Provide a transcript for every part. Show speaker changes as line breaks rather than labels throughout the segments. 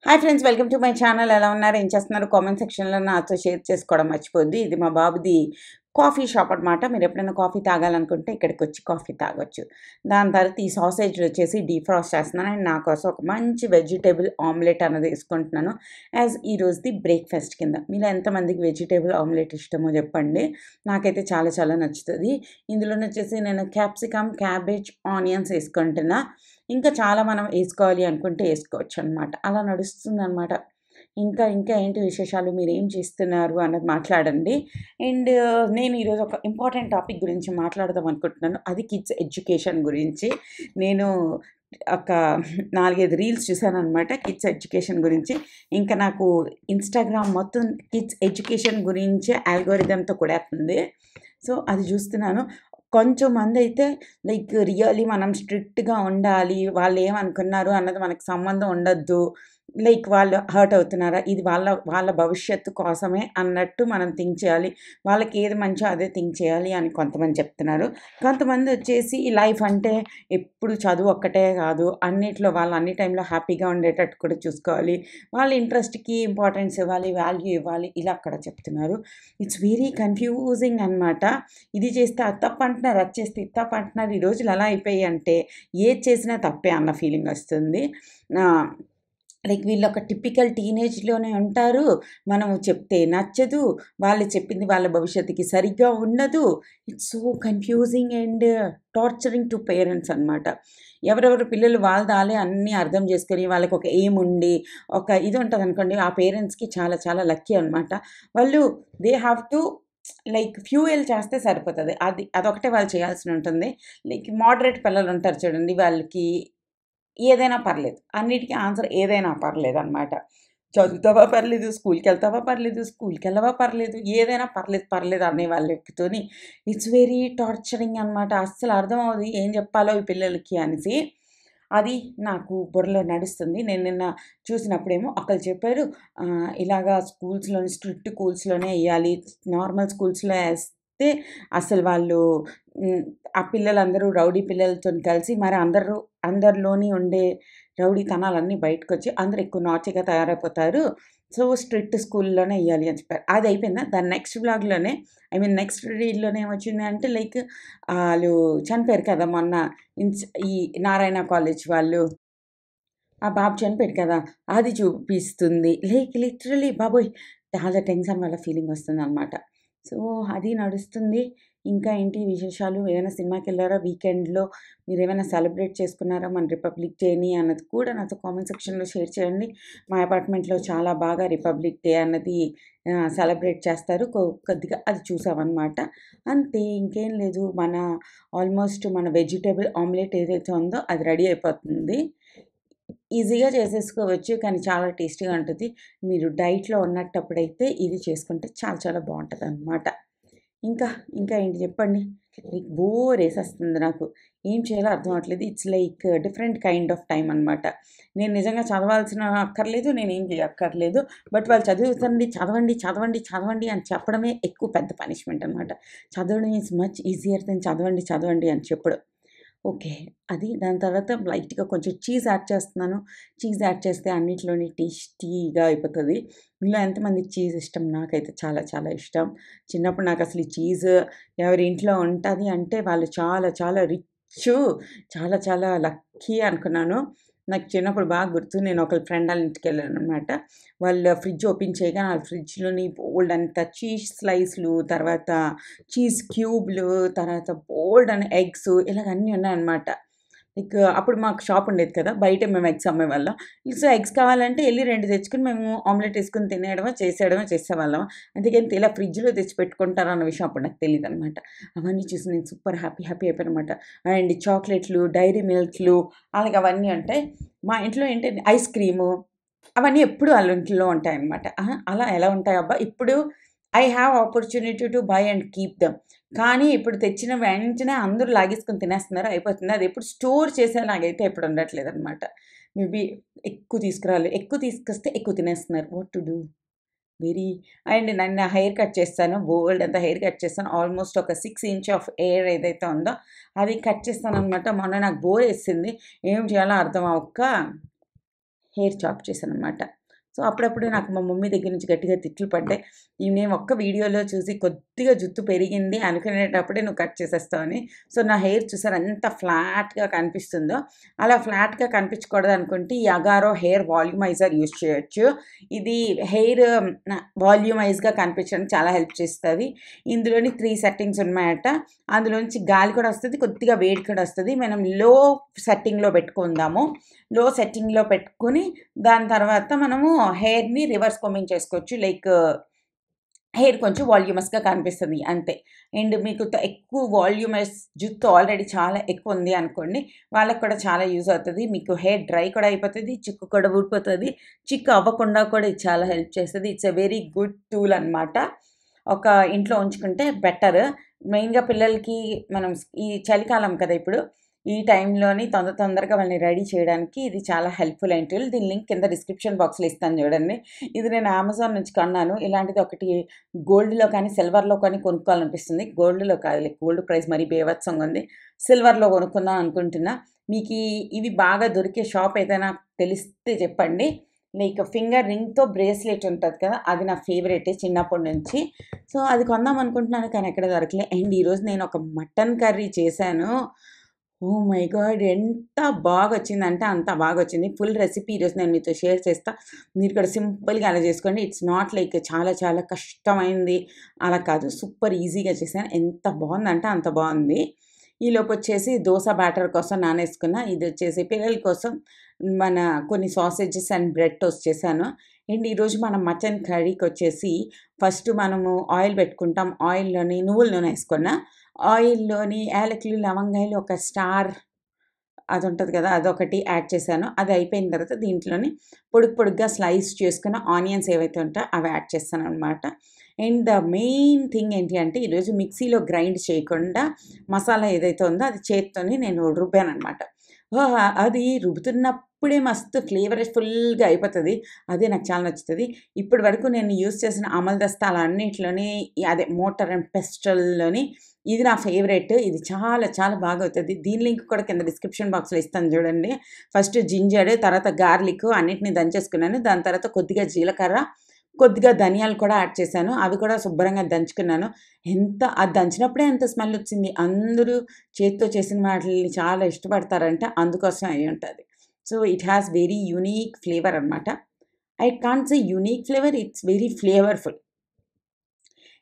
Hi friends, welcome to my channel. ఎలా ఉన్నారు, ఏం చేస్తున్నారు? కామెంట్ సెక్షన్లో నాతో షేర్ చేసుకోవడం మర్చిపోద్ది. ఇది మా బాబుది కాఫీ షాప్ అనమాట. మీరు ఎప్పుడైనా కాఫీ తాగాలనుకుంటే ఇక్కడికి వచ్చి కాఫీ తాగొచ్చు. దాని తర్వాత ఈ సాసేజ్లు వచ్చేసి డీఫ్రాస్ట్ చేస్తున్నాను. అండ్ నా కోసం ఒక మంచి వెజిటేబుల్ ఆమ్లెట్ అన్నది వేసుకుంటున్నాను యాజ్ ఈ రోజుది బ్రేక్ఫాస్ట్ కింద. మీరు ఎంతమందికి వెజిటేబుల్ ఆమ్లెట్ ఇష్టమో చెప్పండి. నాకైతే చాలా చాలా నచ్చుతుంది. ఇందులోనే వచ్చేసి నేను క్యాప్సికమ్, క్యాబేజ్, ఆనియన్స్ వేసుకుంటున్నా. ఇంకా చాలా మనం వేసుకోవాలి అనుకుంటే వేసుకోవచ్చు అనమాట. అలా నడుస్తుందనమాట. ఇంకా ఇంకా ఏంటి విశేషాలు, మీరేం చేస్తున్నారు అన్నది మాట్లాడండి. అండ్ నేను ఈరోజు ఒక ఇంపార్టెంట్ టాపిక్ గురించి మాట్లాడదాం అనుకుంటున్నాను. అది కిడ్స్ ఎడ్యుకేషన్ గురించి. నేను ఒక 4, 5 రీల్స్ చూసాననమాట కిడ్స్ ఎడ్యుకేషన్ గురించి. ఇంకా నాకు ఇన్‌స్టాగ్రామ్ మొత్తం కిడ్స్ ఎడ్యుకేషన్ గురించే ఆల్గోరిథంతో కొడేస్తుంది. సో, అది చూస్తున్నాను. కొంచెం మందైతే లైక్ రియల్లీ మనం స్ట్రిక్ట్‌గా ఉండాలి. వాళ్ళేమనుకున్నారు అన్నది మనకు సంబంధం ఉండొద్దు. లైక్ వాళ్ళు హర్ట్ అవుతున్నారా? ఇది వాళ్ళ వాళ్ళ భవిష్యత్తు కోసమే అన్నట్టు మనం థింక్ చేయాలి. వాళ్ళకి ఏది మంచో అదే థింక్ చేయాలి అని కొంతమంది చెప్తున్నారు. కొంతమందొచ్చేసి లైఫ్ అంటే ఎప్పుడు చదువు ఒక్కటే కాదు. అన్నిట్లో వాళ్ళు అన్ని టైంలో హ్యాపీగా ఉండేటట్టు కూడా చూసుకోవాలి. వాళ్ళ ఇంట్రెస్ట్‌కి ఇంపార్టెన్స్ ఇవ్వాలి, వాల్యూ ఇవ్వాలి. ఇలా అక్కడ చెప్తున్నారు. ఇట్స్ వెరీ కన్‌ఫ్యూజింగ్ అనమాట. ఇది చేస్తే అది తప్పంటున్నారు, అది చేస్తే ఇది తప్పంటున్నారు. ఈ రోజులు ఎలా అయిపోయాయంటే ఏది చేసినా తప్పే అన్న ఫీలింగొస్తుంది. ఆహ్, లైక్ వీళ్ళొక టిపికల్ టీనేజ్‌లోనే ఉంటారు. మనం చెప్తే నచ్చదు. వాళ్ళు చెప్పింది వాళ్ళ భవిష్యత్తుకి సరిగ్గా ఉండదు. It's so confusing and torturing to parents అనమాట. ఎవరెవరి పిల్లలు వాళ్ళదాలే అన్నీ అర్థం చేసుకొని వాళ్ళకొక ఎయిమ్ ఉండి, ఒక ఇది ఉంటదనుకోండి, ఆ పేరెంట్స్‌కి చాలా చాలా లక్కీ అనమాట. వాళ్ళు they have to like fuel చేస్తే సరిపోతది. అదొకటే వాళ్ళు చేయాల్సి ఉంటుంది. లైక్ మోడరేట్ పిల్లలుంటారు చూడండి, వాళ్ళకి ఏదైనా పర్లేదు. అన్నిటికి ఆన్సర్ ఏదైనా పర్లేదనమాట. చదువుతావా పర్లేదు, స్కూల్‌కెళ్తావా పర్లేదు, స్కూల్‌కెళ్ళవా పర్లేదు, ఏదైనా పర్లేదు, పర్లేదు అనే వాళ్ళతోని ఇట్స్ వెరీ టార్చరింగ్ అనమాట. అస్సలు అర్థం అవ్వదు ఏం చెప్పాలో ఈ పిల్లలకి అనేసి. అది నాకు బుర్రలో నడుస్తుంది. నేను నిన్న చూసినప్పుడేమో ఒకళ్ళు చెప్పారు, ఇలాగా స్కూల్స్‌లోని స్ట్రిక్ట్ స్కూల్స్‌లోనే ఎయ్యాలి. నార్మల్ స్కూల్స్‌లో ఏస్తే అసలు వాళ్ళు హ్మ్, ఆ పిల్లలందరూ రౌడీ పిల్లలతోని కలిసి మరి అందరిలోని ఉండే రౌడీతనాలన్నీ బయటకొచ్చి అందరూ ఎక్కువ నాటీగా తయారైపోతారు. సో, స్ట్రిక్ట్ స్కూల్‌లోనే ఎయ్యాలి అని చెప్పారు. అది అయిపోయిందా? దాని నెక్స్ట్ వ్లాగ్‌లోనే నెక్స్ట్ రీల్‌లోనే ఏమొచ్చిందంటే లైక్ ఆళ్ళు చనిపోయారు కదా! మొన్న ఇన్స్ ఈ నారాయణ కాలేజ్ వాళ్ళు. ఆ బాబు చనిపోయాడు కదా! అది చూపిస్తుంది. లైక్ లిటరల్లీ బాబోయ్! చాలా టెన్షన్ వల్ల ఫీలింగొస్తుందనమాట. సో, అది నడుస్తుంది. ఇంకా ఏంటి విశేషాలు? ఏమైనా సినిమాకెళ్లారా వీకెండ్‌లో? మీరేమైనా సెలబ్రేట్ చేసుకున్నారా మన రిపబ్లిక్ డేని అన్నది కూడా నాతో కామెంట్ సెక్షన్‌లో షేర్ చేయండి. మా అపార్ట్మెంట్‌లో చాలా బాగా రిపబ్లిక్ డే అన్నది సెలబ్రేట్ చేస్తారు. కొద్దిగా అది చూసామనమాట. అంతే, ఇంకేం లేదు. ఆల్మోస్ట్ మన వెజిటబుల్ ఆమ్లెట్ ఏదైతే ఉందో అది రెడీ అయిపోతుంది. ఈజీగా చేసేసుకోవచ్చు. కానీ చాలా టేస్టీగా ఉంటది. మీరు డైట్‌లో ఉన్నట్టప్పుడైతే ఇది చేసుకుంటే చాలా చాలా బావుంటదనమాట. ఇంకా, ఇంకా ఏంటి చెప్పండి? లైక్ బోరేసేస్తుంది నాకు. ఏం చేయాలో అర్థం అవ్వట్లేదు. It's like different kind of time అనమాట. నేను నిజంగా చదవాల్సిన అక్కర్లేదు. నేనేం చేయక్కర్లేదు. బట్ వాళ్ళు చదువుతండి, చదవండి, చదవండి, చదవండి అని చెప్పడమే ఎక్కువ పెద్ద పనిష్మెంట్ అనమాట. చదవడం ఈజ్ మచ్ ఈజియర్ దెన్ చదవండి, చదవండి అని చెప్పడం. ఓకే. అది దాని తర్వాత లైట్‌గా కొంచెం చీజ్ యాడ్ చేస్తున్నాను. చీజ్ యాడ్ చేస్తే అన్నిట్లోని టేస్టీగా అయిపోతది. మీలో ఎంతమందికి చీజ్ ఇష్టం? నాకైతే చాలా చాలా ఇష్టం. చిన్నప్పుడు నాకసలు ఈ చీజ్ ఎవరి ఇంట్లో ఉంటది అంటే వాళ్ళు చాలా చాలా రిచ్చు, చాలా చాలా లక్కీ అనుకున్నాను. నాకు చిన్నప్పుడు బాగా గుర్తు. నేను ఒకళ్ళ ఫ్రెండ్ ఆళ్ళ ఇంటికెళ్ళాననమాట. వాళ్ళ ఫ్రిడ్జ్ ఓపెన్ చేయగానే ఆ ఫ్రిడ్జ్‌లోని బోలెడంత చీజ్ స్లైస్‌లు, తర్వాత చీజ్ క్యూబ్‌లు, తర్వాత బోలెడన్ని ఎగ్స్ ఇలాగ అన్నీ ఉన్నాయన్నమాట. లైక్ అప్పుడు మాకు షాప్ ఉండేది కదా! బయటే మేము ఎగ్స్ అమ్మేవాళ్ళం. సో, ఎగ్స్ కావాలంటే ఎళ్లి 2 తెచ్చుకొని మేము ఆమ్లెట్ ఏసుకొని తినేయడమో, చేసేయడమో చేసేవాళ్ళం. అంతేగాని ఇలా ఫ్రిడ్జ్‌లో తెచ్చి పెట్టుకుంటారన్న విషయం అప్పుడు నాకు తెలీదనమాట. అవన్నీ చూసి నేను సూపర్ హ్యాపీ హ్యాపీ అయిపోయాననమాట. అండ్ చాక్లెట్‌లు, డైరీ మిల్క్‌లు అలాగే అవన్నీ ఉంటాయి. మా ఇంట్లో ఏంటంటే ఐస్ క్రీము అవన్నీ ఎప్పుడు ఆళ్ళ ఇంట్లో ఉంటాయన్నమాట. అహా! అలా ఎలా ఉంటాయబ్బా! ఇప్పుడు I have opportunity to buy and keep them. కానీ ఇప్పుడు తెచ్చిన వెంటనే అందరూ లాగేసుకొని తినేస్తున్నారు. అయిపోతుంది. అదెప్పుడు స్టోర్ చేసేలాగైతే ఎప్పుడు ఉండట్లేదనమాట. మేబీ ఎక్కువ తీసుకురావాలి. ఎక్కువ తీసుకొస్తే ఎక్కువ తినేస్తున్నారు. What to do? Very and నన్ను హెయిర్ కట్ చేస్తాను. బోలెడంత హెయిర్ కట్ చేస్తాను. ఆల్మోస్ట్ ఒక 6 ఇంచ్ ఆఫ్ హెయిర్ ఏదైతే ఉందో అది కట్ చేస్తాననమాట. మొన్న నాకు బోరేసింది. ఏం చేయాలో అర్థం అవ్వక హెయిర్ చాప్ చేశాననమాట. సో, అప్పుడప్పుడు నాకు మా మమ్మీ దగ్గర నుంచి గట్టిగా తిట్లు పడ్డాయి. నేను ఒక్క వీడియోలో చూసి కొద్దిగా జుత్తు పెరిగింది అనుకునేటప్పుడే నువ్వు కట్ చేసేస్తావని. సో, నా హెయిర్ చూసారా ఎంత ఫ్లాట్‌గా కనిపిస్తుందో, అలా ఫ్లాట్‌గా కనిపించకూడదు అనుకుంటే ఈ అగారో హెయిర్ వాల్యూమైజర్ యూజ్ చేయొచ్చు. ఇది హెయిర్ వాల్యూమైజ్‌గా కనిపించడానికి చాలా హెల్ప్ చేస్తది. ఇందులోని 3 సెట్టింగ్స్ ఉన్నాయట. అందులోంచి గాలి కూడా వస్తది, కొద్దిగా వేడి కూడా వస్తది. మనం లో సెట్టింగ్‌లో పెట్టుకుందాము. లో సెట్టింగ్‌లో పెట్టుకొని దాని తర్వాత మనము హెయిర్‌ని రివర్స్ కోంబింగ్ చేసుకోవచ్చు. లైక్ హెయిర్ కొంచెం వాల్యూమస్‌గా కనిపిస్తది అంతే. అండ్ మీకు ఎక్కువ వాల్యూమస్ జుత్తు ఆల్రెడీ చాలా ఎక్కువుంది అనుకోండి, వాళ్ళకి కూడా చాలా యూజ్ అవుతది. మీకు హెయిర్ డ్రై కూడా అయిపోతది, చిక్కు కూడా ఊడిపోతది. చిక్కు అవ్వకుండా కూడా ఇది చాలా హెల్ప్ చేస్తది. It's a very good tool అనమాట. ఒక ఇంట్లో ఉంచుకుంటే బెటర్. మెయిన్‌గా పిల్లలకి మనం ఈ చలికాలం కదా ఇప్పుడు. ఈ టైంలోని తొందరగా వాళ్ళని రెడీ చేయడానికి ఇది చాలా హెల్ప్‌ఫుల్ అయిన టూల్. దీని లింక్ కింద డిస్క్రిప్షన్ బాక్స్‌లో ఇస్తాను చూడండి. ఇది నేను అమెజాన్ నుంచి కొన్నాను. ఇలాంటిది ఒకటి గోల్డ్‌లో కానీ, సిల్వర్‌లో కానీ కొనుక్కోవాలనిపిస్తుంది. గోల్డ్‌లో కాదులే, గోల్డ్ ప్రైస్ మరీ బీభత్సంగా ఉంది. సిల్వర్‌లో కొనుక్కుందాం అనుకుంటున్నా. మీకీ ఇవి బాగా దొరికే షాప్ ఏదైనా తెలిస్తే చెప్పండి. లైక్ ఫింగర్ రింగ్‌తో బ్రేస్లెట్ ఉంటది కదా! అది నా ఫేవరెటే చిన్నప్పటి నుంచి. సో, అది కొందాం అనుకుంటున్నాను కానీ ఎక్కడ దొరకలే. అండ్ ఈరోజు నేను ఒక మటన్ కర్రీ చేశాను. Oh my God! ఎంత బాగొచ్చిందంటే అంత బాగొచ్చింది. ఫుల్ రెసిపీ ఈరోజు నేను మీతో షేర్ చేస్తా. మీరు కూడా సింపుల్‌గా అలా చేసుకోండి. ఇట్స్ నాట్ లైక్ చాలా చాలా కష్టమైంది అలా కాదు. సూపర్ ఈజీగా చేశాను. ఎంత బావుందంటే అంత బావుంది. ఈలోపొచ్చేసి దోస బ్యాటర్ కోసం నానేసుకున్నా. ఇదొచ్చేసి పిల్లల కోసం మన కొన్ని సాసేజెస్ అండ్ బ్రెడ్ టోస్ట్ చేశాను. అండ్ ఈరోజు మనం మటన్ కర్రీకొచ్చేసి ఫస్ట్ మనము ఆయిల్ పెట్టుకుంటాం. ఆయిల్‌లోని నువ్వుల నూనె ఏసుకున్నా. ఆయిల్‌లోని యాలకులు, లవంగాయలు, ఒక స్టార్ అదుంటది కదా! అదొకటి యాడ్ చేశాను. అది అయిపోయిన తర్వాత దీంట్లోని పొడుగ్గా స్లైస్ చేసుకున్న ఆనియన్స్ ఏవైతే ఉంటాయో అవి యాడ్ చేస్తాననమాట. అండ్ ద మెయిన్ థింగ్ ఏంటి అంటే ఈరోజు మిక్సీలో గ్రైండ్ చేయకుండా మసాలా ఏదైతే ఉందో అది చేత్తోని నేను రుబ్బాననమాట. అది రుబ్బుతున్నప్పుడే మస్తు ఫ్లేవర్‌ఫుల్‌గా అయిపోతది. అదే నాకు చాలా నచ్చుతది. ఇప్పటి వరకు నేను యూజ్ చేసిన అమల్ దస్తాలన్నిట్లోని అదే మోర్టార్ అండ్ పెస్టల్‌లోని ఇది నా ఫేవరెట్. ఇది చాలా చాలా బాగా అవుతది. దీని లింక్ కూడా కింద డిస్క్రిప్షన్ బాక్స్‌లో ఇస్తాను చూడండి. ఫస్ట్ జింజర్, తర్వాత గార్లిక్ అన్నిటిని దంచేసుకున్నాను. దాని తర్వాత కొద్దిగా జీలకర్ర, కొద్దిగా ధనియాలు కూడా యాడ్ చేశాను. అవి కూడా శుభ్రంగా దంచుకున్నాను. అది దంచినప్పుడే ఎంత స్మెల్ వచ్చింది. అందరూ చేత్తో చేసిన వాటిల్ని చాలా ఇష్టపడతారంట. అందుకోసం అయ్యుంటది. So, it has very unique flavour అనమాట. I can't say unique flavour, it's very flavourful.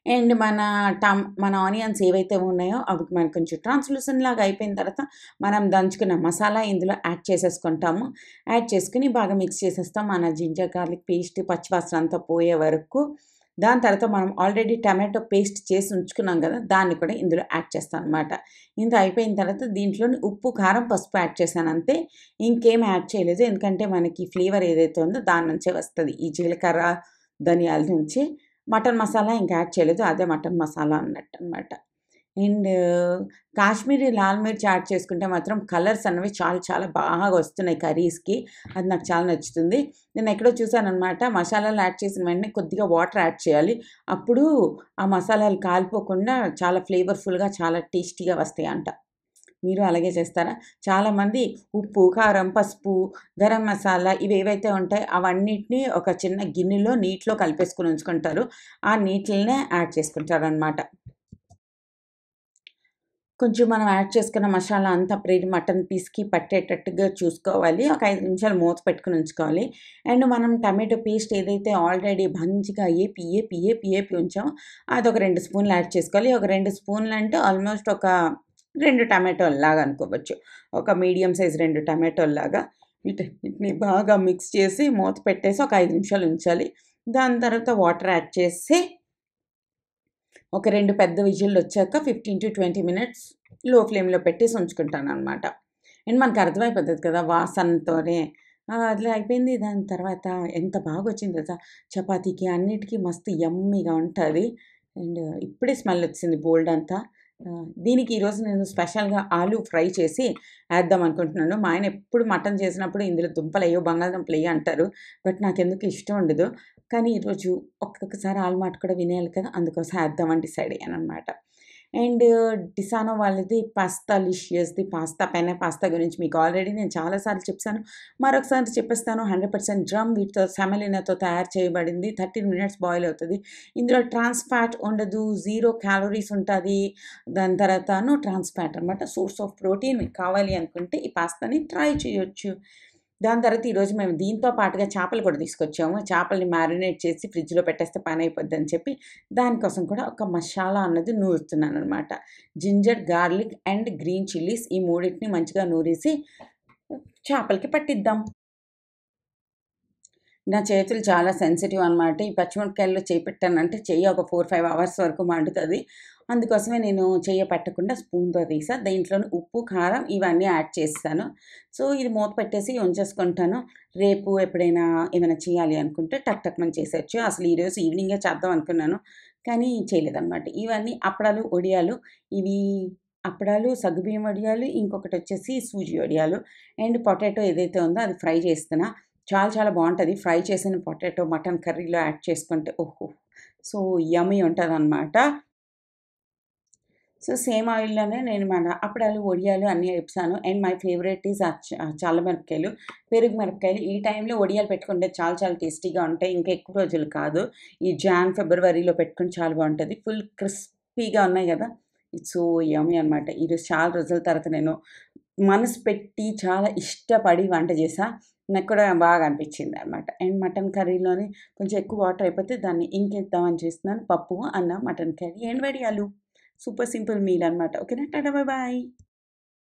And మన ఆనియన్స్ ఏవైతే ఉన్నాయో అవి మనకు కొంచెం ట్రాన్స్‌లూసెంట్ లాగా అయిపోయిన తర్వాత మనం దంచుకున్న మసాలా ఇందులో యాడ్ చేసేసుకుంటాము. యాడ్ చేసుకొని బాగా మిక్స్ చేసేస్తాం. మన జింజర్ గార్లిక్ పేస్ట్ పచ్చివాసన అంతా పోయే వరకు. దాని తర్వాత మనం ఆల్రెడీ టమాటో పేస్ట్ చేసి ఉంచుకున్నాం కదా! దాన్ని కూడా ఇందులో యాడ్ చేస్తాం అనమాట. ఇంత అయిపోయిన తర్వాత దీంట్లోని ఉప్పు, కారం, పసుపు యాడ్ చేశాను అంతే. ఇంకేం యాడ్ చేయలేదు. ఎందుకంటే మనకి ఫ్లేవర్ ఏదైతే ఉందో దాని నుంచే వస్తది. ఈ జీలకర్ర, ధనియాల నుంచి. మటన్ మసాలా ఇంక యాడ్ చేయలేదు. అదే మటన్ మసాలా అన్నట్టనమాట. అండ్ కాశ్మీరీ లాల్ మిర్చి యాడ్ చేసుకుంటే మాత్రం కలర్స్ అన్నవి చాలా చాలా బాగా వస్తున్నాయి కర్రీస్‌కి. అది నాకు చాలా నచ్చుతుంది. నేను ఎక్కడో చూసాననమాట. మసాలాలు యాడ్ చేసిన వెంటనే కొద్దిగా వాటర్ యాడ్ చేయాలి. అప్పుడు ఆ మసాలాలు కాలిపోకుండా చాలా ఫ్లేవర్‌ఫుల్‌గా, చాలా టేస్టీగా వస్తాయంట. మీరు అలాగే చేస్తారా? చాలామంది ఉప్పు, కారం, పసుపు, గరం మసాలా ఇవేవైతే ఉంటాయో అవన్నిటిని ఒక చిన్న గిన్నెలో నీటిలో కలిపేసుకొని ఉంచుకుంటారు. ఆ నీటిలనే యాడ్ చేసుకుంటారనమాట. కొంచెం మనం యాడ్ చేసుకున్న మసాలా అంతా మటన్ పీస్‌కి పట్టేటట్టుగా చూసుకోవాలి. ఒక 5 నిమిషాలు మూత పెట్టుకొని ఉంచుకోవాలి. అండ్ మనం టమాటో పేస్ట్ ఏదైతే ఆల్రెడీ మంచిగా ఏపి ఉంచామో అదొక 2 స్పూన్లు యాడ్ చేసుకోవాలి. ఒక 2 స్పూన్లంటే ఆల్మోస్ట్ ఒక 2 టమాటోల్లాగా అనుకోవచ్చు. ఒక మీడియం సైజ్ 2 టమాటోల్లాగా వీటన్నిటిని బాగా మిక్స్ చేసి మూత పెట్టేసి ఒక 5 నిమిషాలు ఉంచాలి. దాని తర్వాత వాటర్ యాడ్ చేసి ఒక 2 పెద్ద విజిల్లొచ్చాక 15-20 మినిట్స్ లో ఫ్లేమ్‌లో పెట్టేసి ఉంచుకుంటాననమాట. అండ్ మనకు అర్థమైపోతది కదా! వాసనతోనే. అట్లా అయిపోయింది. దాని తర్వాత ఎంత బాగొచ్చిందో తెలుసా! చపాతీకి అన్నిటికి మస్తు యమ్మీగా ఉంటది. అండ్ ఇప్పుడే స్మెల్లొచ్చేసింది బోలెడంతా. దీనికి ఈరోజు నేను స్పెషల్‌గా ఆలు ఫ్రై చేసి ఏద్దాం అనుకుంటున్నాను. మా ఆయన ఎప్పుడు మటన్ చేసినప్పుడు ఇందులో దుంపలెయ్యు, బంగాళదుంపలెయ్యి అంటారు. బట్ నాకెందుకో ఇష్టం ఉండదు. కానీ ఈరోజు ఒక్కొక్కసారి ఆలు మాట కూడా వినేయాలి కదా! అందుకోసం ఏద్దామని డిసైడ్ అయ్యాననమాట. అండ్ డిసానో వాళ్ళది పాస్తాలిషియస్‌ది పెనె పాస్తా గురించి మీకు ఆల్రెడీ నేను చాలా సార్లు చెప్పేసాను. మరొకసారి చెప్పేస్తాను. 100% డ్రమ్ వీట్‌తో సెమలినాతో తయారు చేయబడింది. 13 మినిట్స్ బాయిల్ అవుతది. ఇందులో ట్రాన్స్ ఫ్యాట్ ఉండదు. 0 క్యాలరీస్ ఉంటది. దాని తర్వాతను ట్రాన్స్ ఫ్యాట్ అనమాట. సోర్స్ ఆఫ్ ప్రోటీన్ మీకు కావాలి అనుకుంటే ఈ పాస్తాని ట్రై చేయొచ్చు. దాని తర్వాత ఈరోజు మేము దీంతో పాటుగా చేపలు కూడా తీసుకొచ్చాము. చేపల్ని మ్యారినేట్ చేసి ఫ్రిడ్జ్‌లో పెట్టేస్తే పనైపోద్దని చెప్పి, దానికోసం కూడా ఒక మషాలా అన్నది నూరుతున్నాననమాట. Ginger, garlic and green chillies ఈ మూడిటిని మంచిగా నూరేసి చేపలకి పట్టిద్దాం. నా చేతులు చాలా సెన్సిటివ్ అనమాట. ఈ పచ్చిమిరపకాయల్లో చెయ్యి పెట్టానంటే చెయ్యి ఒక 4, 5 అవర్స్ వరకు మండుతది. అందుకోసమే నేను చెయ్య పెట్టకుండా స్పూన్‌తో తీసా. దీంట్లోని ఉప్పు, కారం ఇవన్నీ యాడ్ చేసేసాను. సో, ఇది మూత పెట్టేసి ఉంచేసుకుంటాను. రేపు ఎప్పుడైనా ఏమైనా చేయాలి అనుకుంటే టక్ టక్‌మని చేసేయొచ్చు. అసలు ఈరోజు ఈవినింగే చేద్దాం అనుకున్నాను. కానీ చేయలేదనమాట. ఇవన్నీ అప్పడాలు, వడియాలు ఇవి అప్పడాలు, సగ్గుబియ్యం వడియాలు, ఇంకొకటొచ్చేసి సూజీ వడియాలు అండ్ పొటాటో ఏదైతే ఉందో అది ఫ్రై చేస్తున్నా. చాలా చాలా బావుంటది. ఫ్రై చేసిన పొటాటో మటన్ కర్రీలో యాడ్ చేసుకుంటే ఓహో! సో, యమ్మీ ఉంటదనమాట. సో, సేమ్ ఆయిల్‌లోనే నేను మన అప్పడాలు, వడియాలు అన్నీ ఏపుతాను. అండ్ మై ఫేవరెట్ ఈజ్ చల్ల మిరపకాయలు, పెరుగు మిరపకాయలు. ఈ టైంలో వడియాలు పెట్టుకుంటే చాలా చాలా టేస్టీగా ఉంటాయి. ఇంకా ఎక్కువ రోజులు కాదు. ఈ ఫిబ్రవరిలో పెట్టుకుంటే చాలా బావుంటది. ఫుల్ క్రిస్పీగా ఉన్నాయి గదా! ఇట్స్ సో యమ్మీ అనమాట. ఈరోజు చాలా రోజుల తర్వాత నేను మనసు పెట్టి చాలా ఇష్టపడి వంట చేశా. నాకు కూడా బాగా అనిపించిందనమాట. అండ్ మటన్ కర్రీలోని కొంచెం ఎక్కువ వాటర్ అయిపోతే దాన్ని ఇంకిద్దామని చేస్తున్నాను. పప్పు, అన్నం, మటన్ కర్రీ అండ్ వడియాలు. సూపర్ సింపుల్ మీల్ అనమాట. ఓకేనా? Tata bye bye.